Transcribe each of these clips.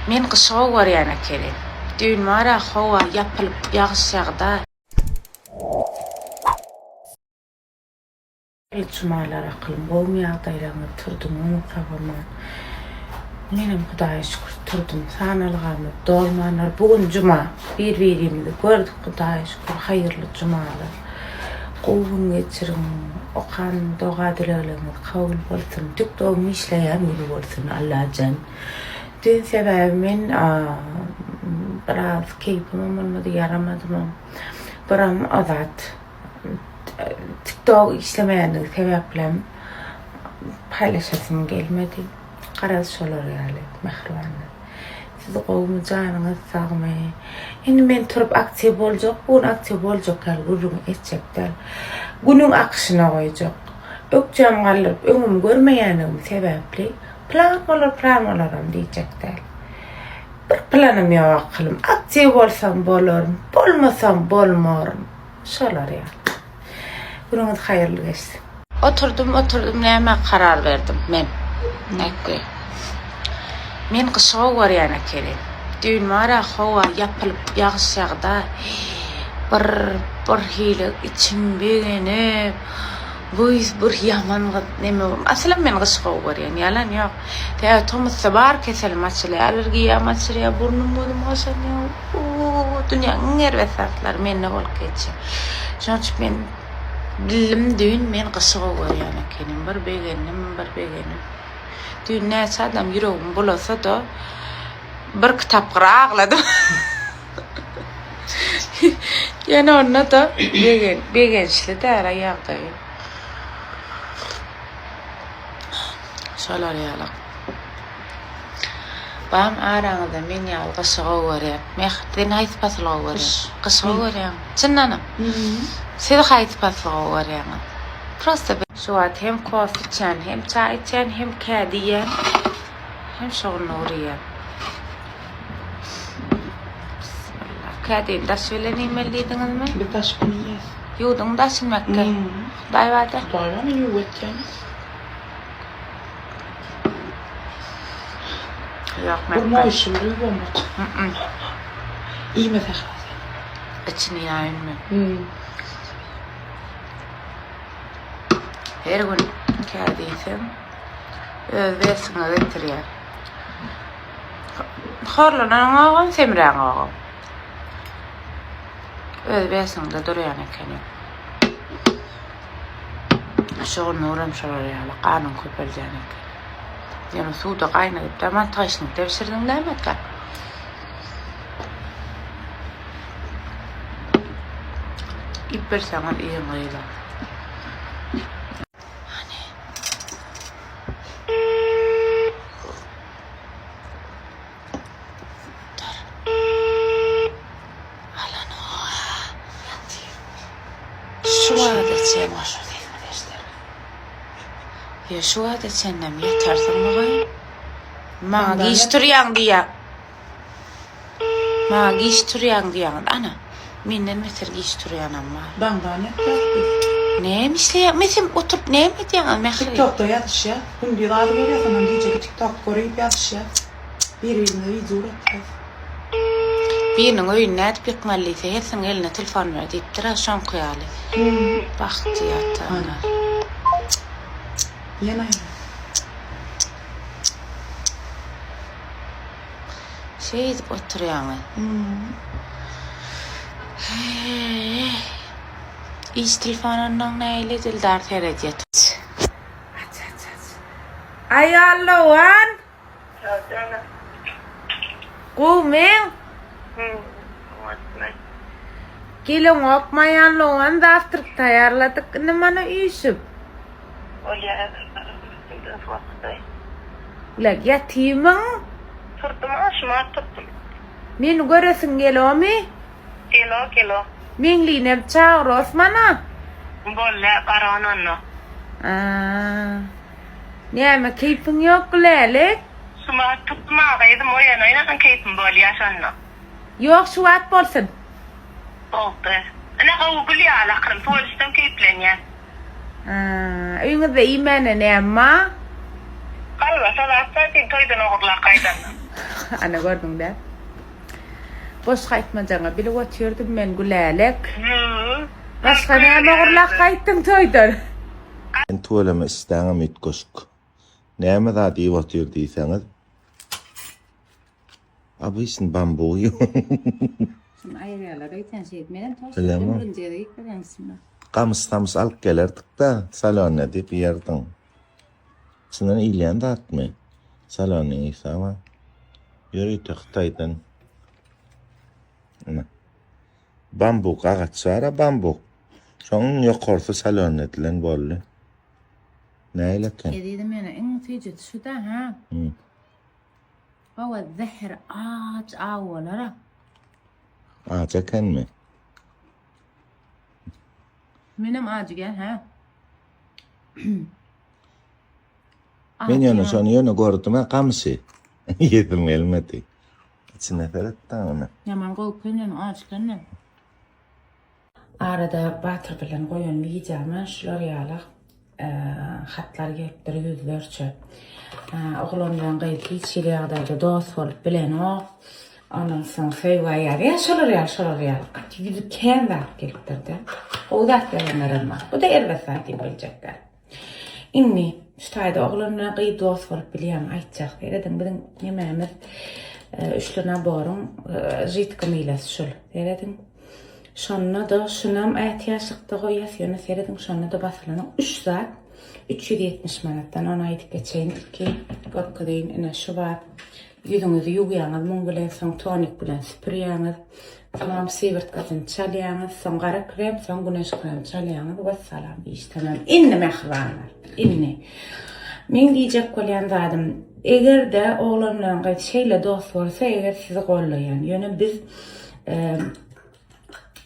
Men qışığı var yana kere. Düğün mara hava yapılıp yağışacaqda. Cumalar aqlım bolmayaqdaylarını turdum onu tabaman. Menem Hudaýa şükür turdum. Sanalygamy dolmanar. Bugün cuma. Bir-birimizdi gördük Hudaýa şükür. Haýyrly cumalar. Gowun geçirin. Okan doga dileleriniz kabul bolsun. Tükdogmy işleýän ýüli bolsun Allahan. Dün sebäbi men biraz keyfim bolmady, yaramadymy. Biram azat TikTok işlemeýänligi sebäplem paylaşasym gelmedi. Garaz şolar ýaly mehribanly. Siz gowumy janyňyz sagmy. Indi men turup aksiýa boljak, bugün aksiýa boljak gal gurrun etjekler. Günüň akşyna goýjak. Ökjem galyp öňüm görmeýänim sebäpli plan bolaram diýjekler. Bir planym ýok aklym. Aksiýa bolsam bolarum, bolmasam bolmarym. Şolar ýaly. Günüňiz haýyrly geçsin. Oturdum näme karar verdim men. Näkke. Men qışığı var yana kere. Düğün mara hava yapılıp yağışacaqda. Bir hili içim begenip. Bir yaman neme. Aslan men qışığı var yani yalan yok. Täze tomutsa bar keselim açıly, alergiya açıly, burnum bodum goşany. Dünýäniň nerwesatlar menne bolup geçýär. Şoň üçin men dilim düğün men qışığı var yana kenim. Bir begenim. Düğün näçe adam ýüregim bolasa da bir kitap gırakladım. Yani ona da begençli däl aýagda. Şolar ýaly. Bam araňyzda men ýaly qışygy görýär. Mehden haýsy paslygy görýär. Qışygy görýär. Çyndanam. Siz haýsy paslygy görýär. Prosta şu an hem kahve içen, hem çay içen, hem kedi yiyen, hem şoğun uğrayan. Bismillah. Kedi'nin daşıyla neymelliydiniz mi? Bir taş bunu yes. Yudun daşın Mekke. Dayvada? Dayva mı yuveteceğiniz? Yok Mekke. Bu moşum duyulmadı. İyi mi tekrar? İçini yayın mı? Her gün kediysem özbesine getirýär. Horlanan ağam, semren ağam. Özbesinde durýan eken. Şoň nuram şolar ýaly, kanun köpelýän eken. Ýani suwda gaýnadyp taman taşyny tepşirdiň näme eken? İpbersen iyi mayla. Ya şu adet sennem yetersin mi? Mağa giyiştiriyan diye. Mağa giyiştiriyan diye. Ana. Minden meter giyiştiriyan ama. Ben daha ne yaptım? Neymiş ya? Mesela oturup ne mi diyen? TikTok'ta yatış ya. Gün bir adı veriyor sana diyecek TikTok koruyup yatış ya. Birbirine video üreteceğiz. Birinin oyununa edip yıkmalıysa hersin eline telefon ver deyip dira şon koyalı. Baktı yatağına. Yana. Şey edip oturuyanı. İş telefonundan neyle dildar teret yat. Ay Allah'ın. Kumin. Kilon okmayan loğan daftık tayarladık. Ne bana işip? La yatimin. Tuttum aşma tuttum. Men göresin gelo mi? Kilo. Mingli ne çağır Osman'a? Bolle karananno. Ne keyfin yok lelek? Suma tuttum ağaydım o yana keyfim bol yaşanno. Yok şu at bolsun. Oldu. Ana avgul ya alaqrım polisden keyflenyen. Öňüňizde iýmene näme? Kalwa salaatda toýdan ogurlar gaýdan. Ana gördün de. Boş kaytmacana bilip oturdum men gülelek. Başka näme gurlak kayttın toýdan? En tuvalama istäňem ütköşk. Näme da diýip otyrdyýsaňyz? Abi işin bambuyu. Şunu aýrýarlar öýten şeýit menen Bilemem. toşdum birinjide gitmeňsin. Kamys alyp gelerdik da salona diýip ýerdiň. Şundan ilýän da atmy. Salonyň isama. Ýöri Xitaydan. Bambu agaçlara bambu. Şoň ýokarsy salona edilen boldy. Näýleken? Edidi mene en tejit şu da ha. Bawa zehir ağaç ağolara. Ağaca kenmi? Menem ağacı gel ha. Men ýöne şonu ýöne gördüm ha kamsy. Yedim elmedi. İçine feretdi ona. Yaman goýup könen ağaç könen. Arada Batır bilen goýan ýyjama şular ýalak. Hatlar gelipdir yüzlerçe. Oğlandan gaýdyp hiçliýagda dost bolup bilen o. Ondan soň feýwa ýaşalar. Yüzü kän bäp gelipdir. O da bilenler var. Bu da elbetde diýip biljekler. Inni ştaýda oğlandan gaýdyp dost bolup bilýän aýtjak beredim. Biziň ýememiz üçlüne borun jitki milas şol. Beredim. Şonda da şunam ätýaşykda goýas ýöne seredin şonda da basylyny 3 zat 370 manatdan ona aýdyp geçeýindik ki gorkadyň ene şu bar ýüzüňizi ýuwýaňyz muň bilen soň tonik bilen süpürýäňiz tamam sewert gatyn çalýaňyz soň gara krem soň güneş krem çalýaňyz we salam iş tamam inni mehribanlar inni men diýjek bolýan zadym eger de oğlan bilen gaýt şeýle dost bolsa eger sizi gollaýan ýöne biz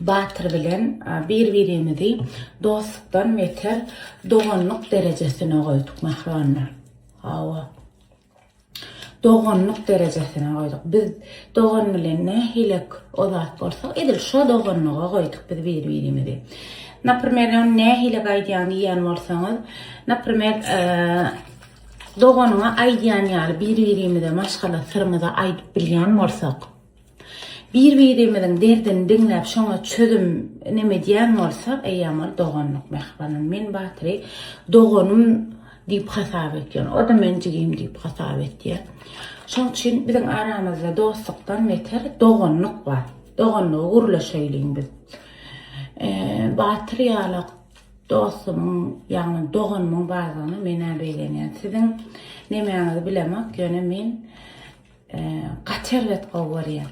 Batır bilen bir-birimizi dostlukdan beter doganlyk derejesine goýduk mehribanlar. Hawa. Doganlyk derejesine goýduk. Biz dogan bilen nähilek ozat bolsak, edil şo doganlyga goýduk biz bir-birimizi. Naprimер, nähilek aýdýan ýan bolsaňyz, naprimер, doganyňa aýdýan ýaly bir-birimize maşgala sırmyza aýdyp bilýän bolsak, bir-birimizin derdini dinläp şoňa çözüm neme diýen bolsak, eýamar doganlyk mehribanlar. Men Batyry doganym diýip hasap etýän. O da menjigim diýip hasap etýär. Şoň üçin biziň aramyzda dostlukdan beter doganlyk bar. Doganlygy gurlaşaýlyň biz. Batyry ýaly dostumyň, ýagny doganymyň bardygyny mene beýlenýär. Siziň nemeňizi bilemek ýöne men gaçerlet gowurýar.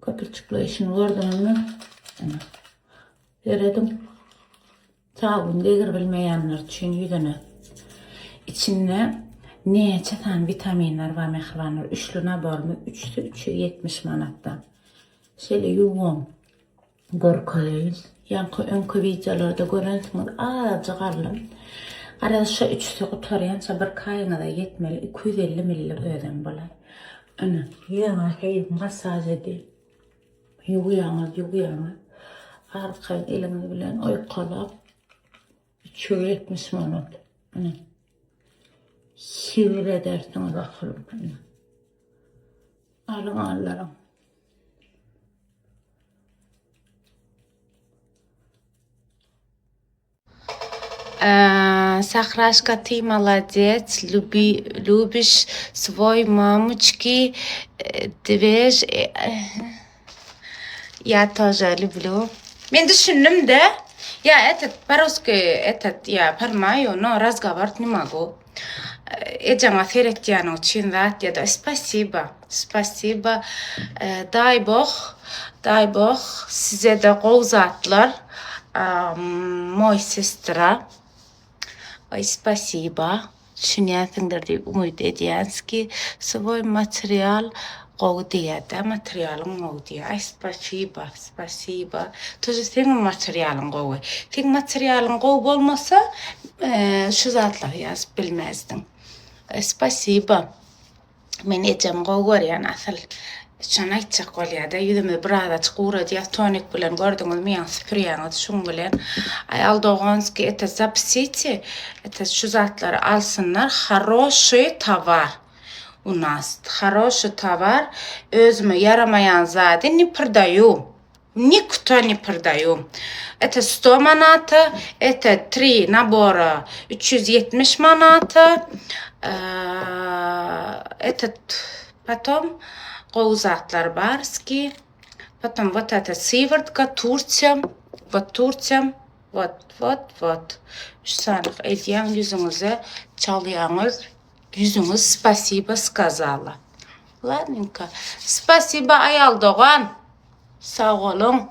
Köpürçükleşini gördünüz mü? Göredim. Sabun degir bilmeyenler için yüzünü. İçinde neçe tane vitaminler var mehribanlar. Üçlüne barmı. 3'ü 70 manattan. Şöyle yuvam. Gorkalayız. Yankı önkü videolarda görünsünüz. Ağacı karlım. Arada şu 3'ü kutarıyansa bir kayına da yetmeli. 250 milli ödem bulay. Ana yana hey masaj edeyim. Yuğuyaňyz. Arka elimiz bilen oýkalap 370 manat. Ana. Sivir edersiňiz ahyrym. Alaňlarym. Сахрашка, ты молодец, любишь свой мамочки, движ. Я тоже люблю. Мен düşündüm de, я этот по-русски, этот я понимаю, но разговаривать не могу. Эджама феректян очень рад, я да спасибо. Дай Бог size de qowzatlar. Мой sestra. Ой, спасибо. Düşünýänsiňdir diýip umyt edýänski, свой материал qowdyýa-da, materialyň qowdyýa. Ay, spasiba. Tüzi seň materialyň qowy. Seň materialyň qow bolmasa, şu zatlary ýazyp bilmezdiň. Spasiba. Men ejem qow görýän asal. Şuna aýtjak bolýar-da, ýüzüme biraz çyqura diýip tonik bilen gördüňiz men süpürýäňiz şuň bilen. Ay aldoganski это запсите, это şu zatlary alsınlar, хороший товар. У нас хороший товар, özüme yaramayan zade не продаю. Никто не продаю. Это 100 manata, это 3 набора 370 manata. Этот потом qo'zatlar barski. Потом вот эта сыворотка, Турция. Вот Турция. Вот. Sanık eldiyen yüzünüze çalıyorsunuz. Yüzünüz spasiba сказала. Ладненько. Spasiba ayal doğan. Sağ olun.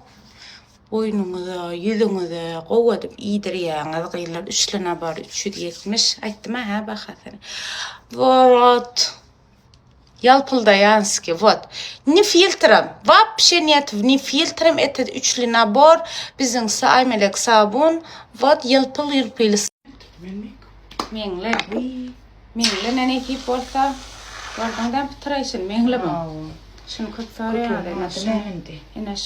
Boynunuza, yüzünüze qovadıp iydiriyorsunuz. Qıylar 3 lira var, 370. Aytdım ha bakasın. Вот. Ялпылдаянский, вот. Не фильтром, вообще нет, не фильтром, это 3 набор, bizim aymelek sabun, вот, yılpıl. Mengle, ne tip olsa, vardan bitirayısın, mengle mi? Şunu kutları yani,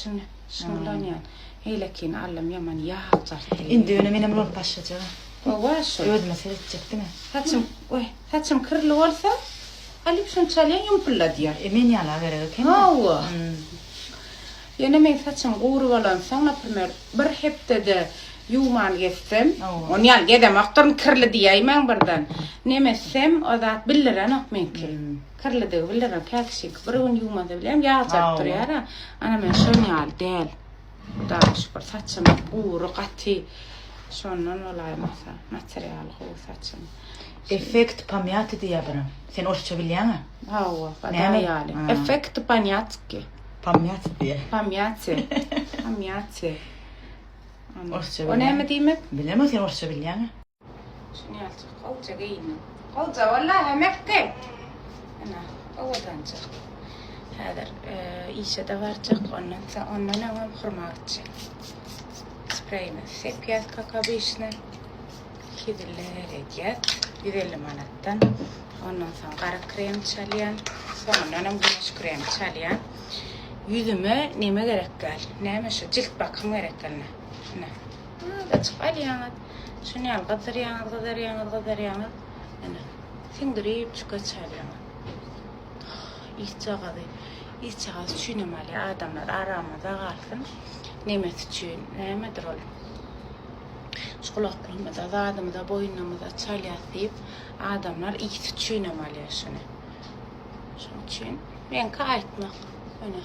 şunu lan yani. Eylekin allem yaman yağlar. İndi öne benim rol başlayacak. O var şu. Ödüme seyredecek değil mi? Saçım kırılı olsa, alıp şunu çalıyan yumpılla diyor. Emin yala verir ki. Hava. Yani men saçım qoğru olan sana primer bir hepte de yuman getsem, on yal gedem aktarın kırlı diyeyim birden. Nemesem o zat bildiren ok menki. Kırlı de bildiren kaksik. Bir on yuman da bilem yağacak duruyor. Ana men şunu yal del. Daha şükür saçım qoğru qati. Şundan olayımasa materyal qoğru saçım. Efekt pamiatı diye bana. Sen orça biliyor musun? Hava, bana yani. Efekt paniatki. Pamiatı diye. Pamiatı. Orça O ne mi demek? Bilemem sen orça biliyor musun? Şunu yapacak. Kalca giyinin. Kalca vallahi Mekke. Ana, ovadan çık. Hader, işe de varacak. Ondan ama hırmakçı. Spreyini sepiyat kakabişine. Kidiller ediyat. 150 manattan. Ondan sonra kara krem çalıyan. Sonra güneş krem çalıyan. Yüzüme neme gerek gel? Neme şu cilt bakım gerek gel ne? Da çık alyanat. Şunu al kadar yanat. Ana. Sindiriip çıka çalıyanat. İçağız çünemeli adamlar aramada kalsın. Nemet için, nemedir ol. Şulaklarımıza, adamıza, boynumuza çalıyasıyıp adamlar iyi çünemeli şunu. Şunun için ben kayıtmak. Öyle.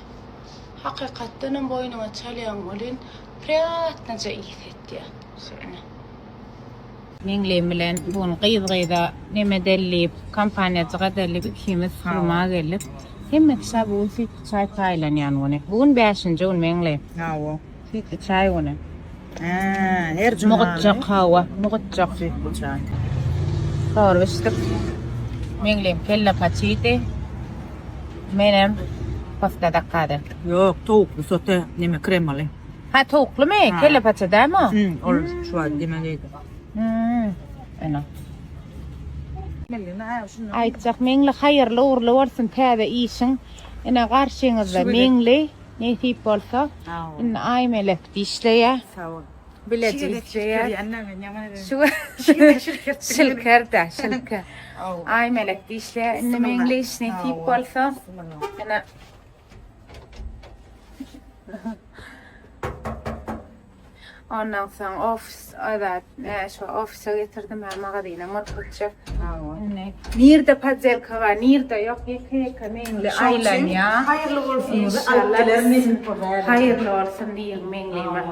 Hakikaten boynuma çalıyan olun priyatnaca iyi etti ya. Şöyle. Menglem bilen bunu qıyıda neme dellip kampanyacıga dellip ikimiz firma gelip hem sabu fit çay paylanyan onu. Bugün 5-nji gün menglem. Hava. Fit çay onu. Her cuma. Muğutcak hava, muğutcak. Çay. Doğru işte. Menglem kelle paçite. Menem pasta dakikada. Yok, tavuklu sote neme kremalı. Ha tavuklu mu? Kelle paçada mı? Ol şu an demeliydi. Ana. Aytacak mengle hayırlı uğurlu olsun täze işin. Ina qarşıňyzda mengle nesip bolsa, ina aymelek dişleýär. Sağ ol. Bilecek diýär. Annem yaman eder. Şilker. Aymelek dişleýär. Ina mengle nesip bolsa, ina ondan sonra şu ofise getirdim her magazine marketçi. Nerede pazelka var, nerede yok yeka mengle aylan ya. Hayırlı olsun. İnşallah. Hayırlı olsun diyeyim mengleme.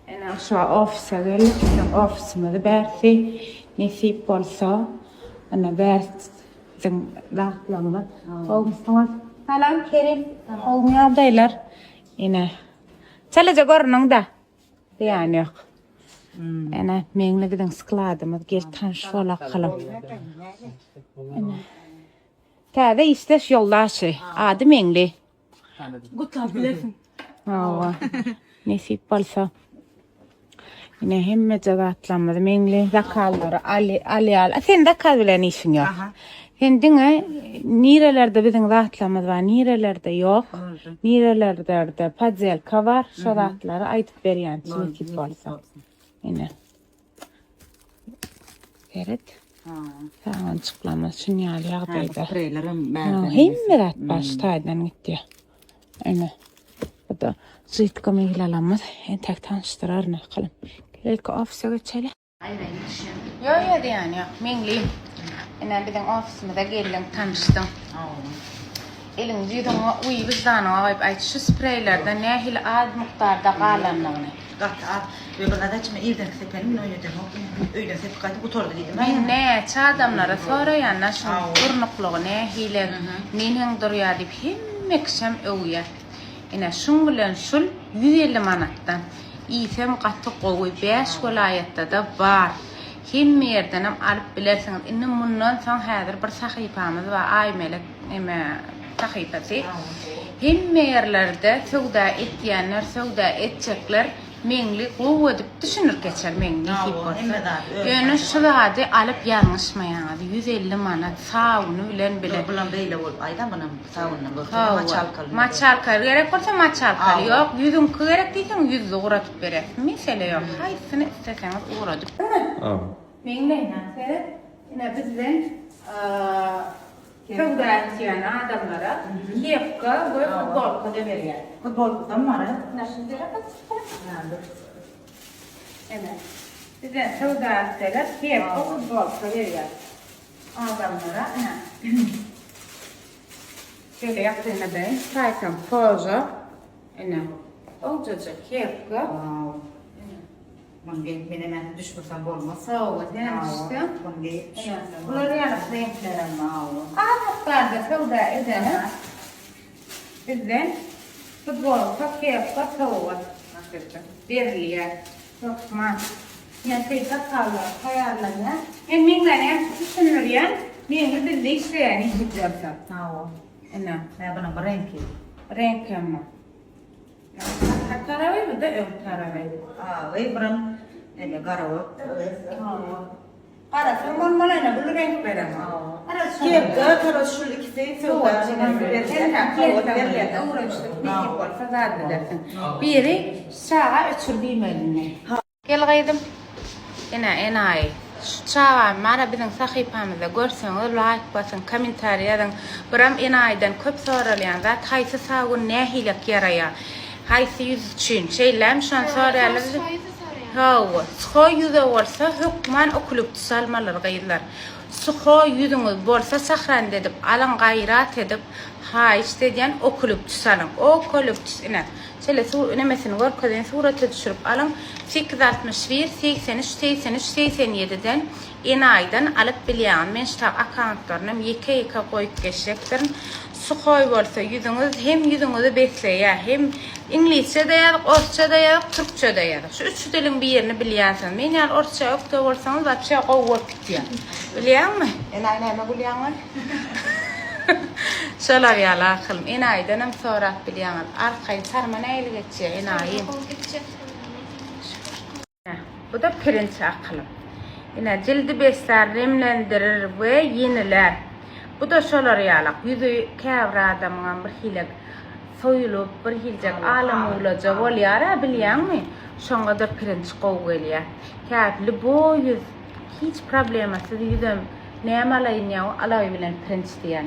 Ana şu ofise gelip ofisime bersi nasip olsa ana bersin dağlanma. Olmuşsunuz. Selam Kerim. Olmuyor deyler. Yine. Çalacak ornun da. Yani yok. Ana mengle giden sıkladım. Gel tanış ola kalam. Täze isteş yoldaşı. Adı mengle. Gutlan bilesin. Hava. Nesip bolsa. Yine hemme jagatlanmadı. Mengle zakalları ali. Sen zakal bilen işin yok. Sen dine nirelerde bizim zatlamız var, nirelerde yok. Nirelerde pazelka var. Şu zatları aytıp berýän nesip bolsa. Yine. Evet. Sağın çıklamaz sinyal yağdaydı. Spreylerim Hemme dat baştaydan gitti. Öyle. Bu da zıt kameralamaz. En tek tanıştırar ne kalım. Gelek ofise geçelim. Yo yani yok. Mingliyim. Enen bizim ofisimizde gelin tanıştım. Elin jidin uy bizdan ayıp ayt şu spreylerden ne hil az miktarda qalanlarını. Ve bana da çime evden sepelim öyle demek. Öyle sepip qaytıp oturdu dedim. Men ne çadamlara sonra yana şu burnukluğu ne hile nenen duruyor dip hemmekşem öwye. Ene şun bilen şul 150 manattan. İfem qatı qowy 5 vilayetde de var. Hemme yerden alıp bilersiniz. Inne mundan soň häzir bir sahypamız var. Aymelek eme sahypasy. Hemme yerlerde söwda etýänler, söwda etjekler mengli gowy edip düşünür geçer mengli hip. Ýöne şulady alıp ýalňyşmaýaňyz 150 manat sawuny bilen bile. Bulan beýle bolup aydan bana sawundan maçalkal. Maçalkal gerek bolsa maçalkal ýok. Ýüzüň gerek diýsen ýüzü uratyp berer. Mesele ýok. Haýsyny isteseňiz uradyp. Mengli näse? Ine bizden söwda etýän adamlara kepka we futbolka berýär. Futbolda mı var? Nasıl derler? Evet. Bizden söwda etseler kepka futbolka berýär. Adamlara. Şöyle yaptığına ben sayfam poza. Ene. Olacak kepka. Ben hemen düşmesem olmaz. Sağ ol. Ne yapmıştın? Bunları yana renklerim Adamlarda söwda edene bizden futbolka kepka sowat. Berliýär. Sokma. Yani sakallar, hayallarına. Menglenem düşünürýän. Mengli bizde işleýän işlerler. Ene. Ben bana renki. Renkem. Tarawy bir de ön tarawy. Ve buram ele garawa. Para firman malana bu renk berem. Kepka taras şu ikisi söwda. Biri sağa ötürdüğümünü. Gel gaydım. Enay. Çağa mara bizim sahypamyzda görseňiz like basın, komentar ýazın. Biram enaydan köp soralýan zat haýsy sagun nähilek ýaraýar. Haýsy ýüz üçin şeýlem şon soralýar. Hawa, soy ýüze bolsa hukman okulup tusalmalar gaýdylar. Soy ýüzüňiz bolsa sahran edip, alan gaýrat edip, haýş diýen okulup tusalyň. Okulup tusina. Şeýle su nemesini görkezden suraty düşürip alyň. 861 83 83 87-den enaýdan alyp bilýän men şu akkauntlaryny ýeke goýup geçekdirin. Soy bolsa ýüzüňiz hem ýüzüňizi besleýär, hem inglizçe-de ýazyk, orçça-da ýazyk, türkçe-de ýazyk. Şu üç diliň bir ýerini bilýänsiz. Men ýa orçça ökde bolsaňyz wapşa gowy gitýär. Bilýärmi? Enay näme bilýäňiz? Şolar ýaly akylym. Enaýdan hem sorat bilýäňiz. Arkaý sarmana ýyly geçýär enaýy. Bu da pirinçi akılım. Yine cildi besler, remlendirir ve yeniler. Bu da şolar yalak. Yüzü käbir adamın bir hilek soyulup, bir hilecek alım olacak olyara bilýän mi? Şoňa da pirinç gowy gelýär. Käbli bu yüz hiç problemasyz yüzüm näme alaýyn ýa alaý bilen pirinç diýen.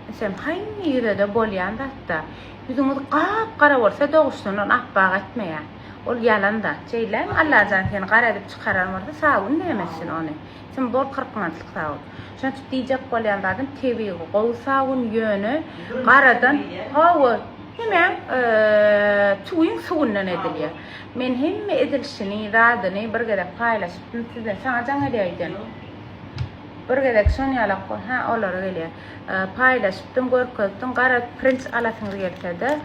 Mesela haýny ýürede bolýan da yüzüňiz gap-gara bolsa doguşdan apbaq etmeýär. Ol ýalanda. Şeýlem Allah zaten gara edip çykararmady. Sawun nämesin ony. Sen bol 40 manatlyk sawun. Şonu diýjek bolýan zaten TV gowy sawun ýöne garadan hawa hemen tuýun suwundan edilýär. Men hemme edilişini, radyny bir gerek paýlaşyp sizden saňajan edýän. Bir gerek şonu ýalak olar gelýär. Paýlaşypdym, görkezdim, gara print alasyňyz gelse-de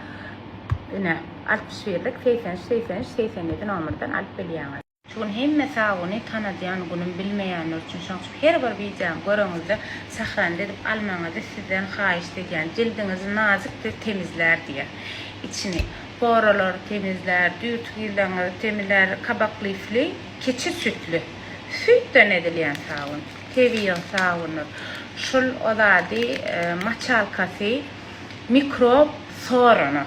ine 61'lik 87 nomerden alıp bilýäňiz. Şun hemme sawuny tanadýan günüm bilmeýänler üçin şoň her bir biýjan görüňizde sahranda edip almaňyzy sizden haýyş edýän jildiňizi nazikdir temizler diýer. İçini poralar temizler, düýtüýleňizi temizler, kabaklyfly, keçi sütlü. Sütden edilýän sawun, tebiýan sawunlar. Şul odady maçalkasy mikrop sorana.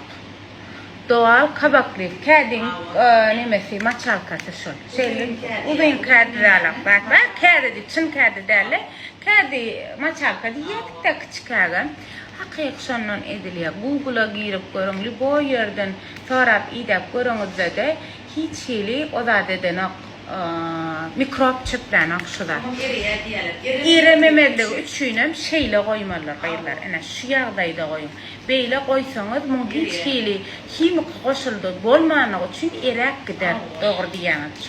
doğal kabaklı kədin nemesi maçalkası şol. Şeyli uzun kədiralar bak kədi çın kədi derler. Kədi maçalka diyetik de küçükagan. Haqiq şondan ediliyor. Google'a girip görün, bu yerden sorap idep görüňizde de hiç şeyli o zadeden mikrop çöplerini şular. İrememeli üçünem şeyle koymalar gayrlar. Ana şu ýagdaýda koyun. Beýle koysaňyz bu hiç şeyli kimik koşuldy bolmanyny üçin erek gider. Dogry diýäňiz.